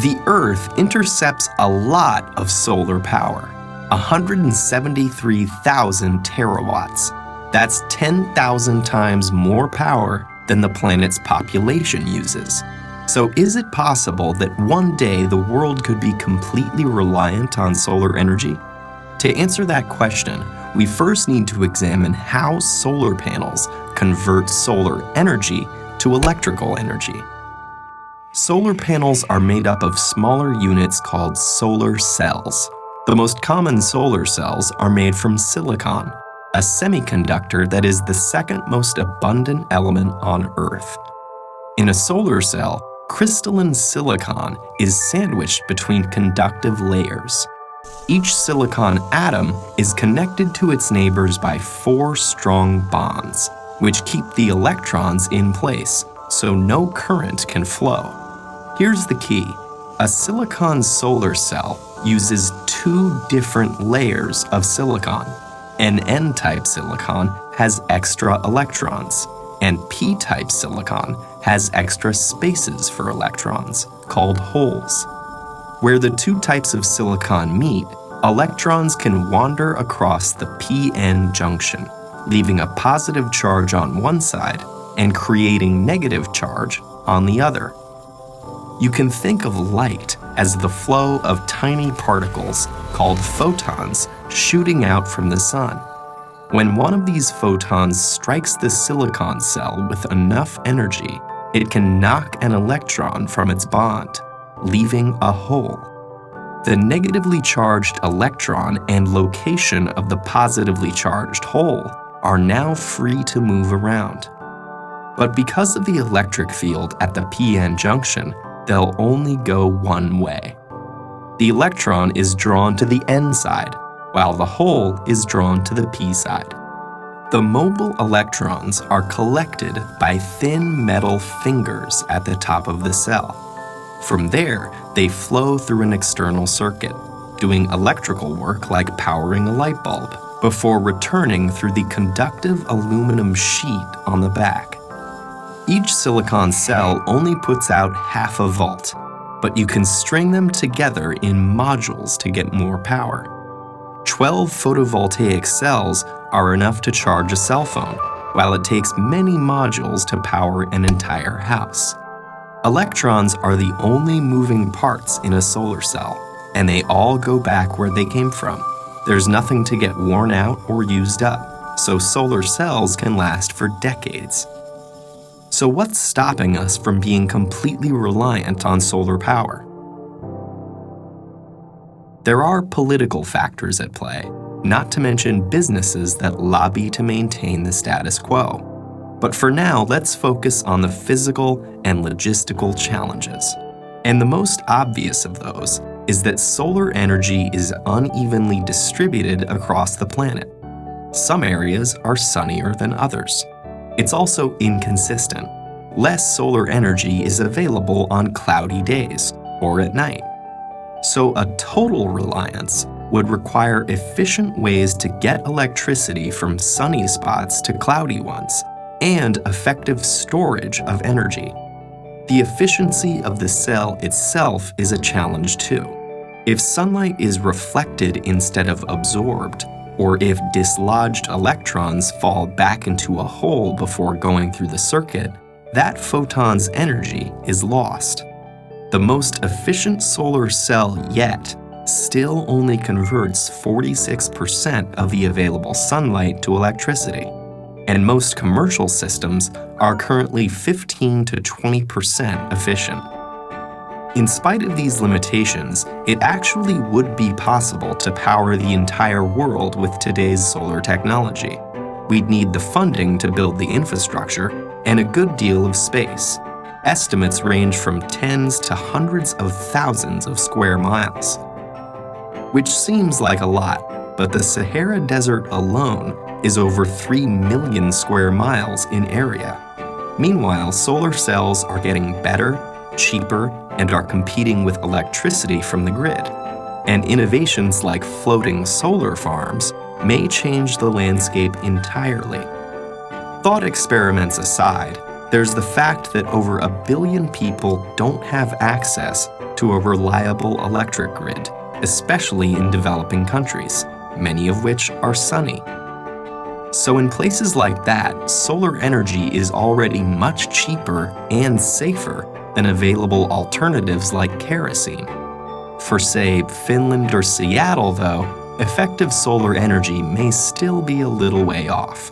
The Earth intercepts a lot of solar power, 173,000 terawatts. That's 10,000 times more power than the planet's population uses. So is it possible that one day the world could be completely reliant on solar energy? To answer that question, we first need to examine how solar panels convert solar energy to electrical energy. Solar panels are made up of smaller units called solar cells. The most common solar cells are made from silicon, a semiconductor that is the second most abundant element on Earth. In a solar cell, crystalline silicon is sandwiched between conductive layers. Each silicon atom is connected to its neighbors by 4 strong bonds, which keep the electrons in place so no current can flow. Here's the key. A silicon solar cell uses 2 different layers of silicon. An N-type silicon has extra electrons, and P-type silicon has extra spaces for electrons, called holes. Where the 2 types of silicon meet, electrons can wander across the p-n junction, leaving a positive charge on one side and creating negative charge on the other. You can think of light as the flow of tiny particles called photons shooting out from the sun. When one of these photons strikes the silicon cell with enough energy, it can knock an electron from its bond, leaving a hole. The negatively charged electron and location of the positively charged hole are now free to move around. But because of the electric field at the p-n junction, they'll only go one way. The electron is drawn to the N side, while the hole is drawn to the P side. The mobile electrons are collected by thin metal fingers at the top of the cell. From there, they flow through an external circuit, doing electrical work like powering a light bulb, before returning through the conductive aluminum sheet on the back. Each silicon cell only puts out half a volt, but you can string them together in modules to get more power. 12 photovoltaic cells are enough to charge a cell phone, while it takes many modules to power an entire house. Electrons are the only moving parts in a solar cell, and they all go back where they came from. There's nothing to get worn out or used up, so solar cells can last for decades. So what's stopping us from being completely reliant on solar power? There are political factors at play, not to mention businesses that lobby to maintain the status quo. But for now, let's focus on the physical and logistical challenges. And the most obvious of those is that solar energy is unevenly distributed across the planet. Some areas are sunnier than others. It's also inconsistent. Less solar energy is available on cloudy days or at night. So a total reliance would require efficient ways to get electricity from sunny spots to cloudy ones, and effective storage of energy. The efficiency of the cell itself is a challenge too. If sunlight is reflected instead of absorbed, or if dislodged electrons fall back into a hole before going through the circuit, that photon's energy is lost. The most efficient solar cell yet still only converts 46% of the available sunlight to electricity, and most commercial systems are currently 15 to 20% efficient. In spite of these limitations, it actually would be possible to power the entire world with today's solar technology. We'd need the funding to build the infrastructure and a good deal of space. Estimates range from tens to hundreds of thousands of square miles. Which seems like a lot, but the Sahara Desert alone is over 3 million square miles in area. Meanwhile, solar cells are getting better, cheaper, and are competing with electricity from the grid. And innovations like floating solar farms may change the landscape entirely. Thought experiments aside, there's the fact that over 1 billion people don't have access to a reliable electric grid, especially in developing countries, many of which are sunny. So in places like that, solar energy is already much cheaper and safer than available alternatives like kerosene. For, say, Finland or Seattle, though, effective solar energy may still be a little way off.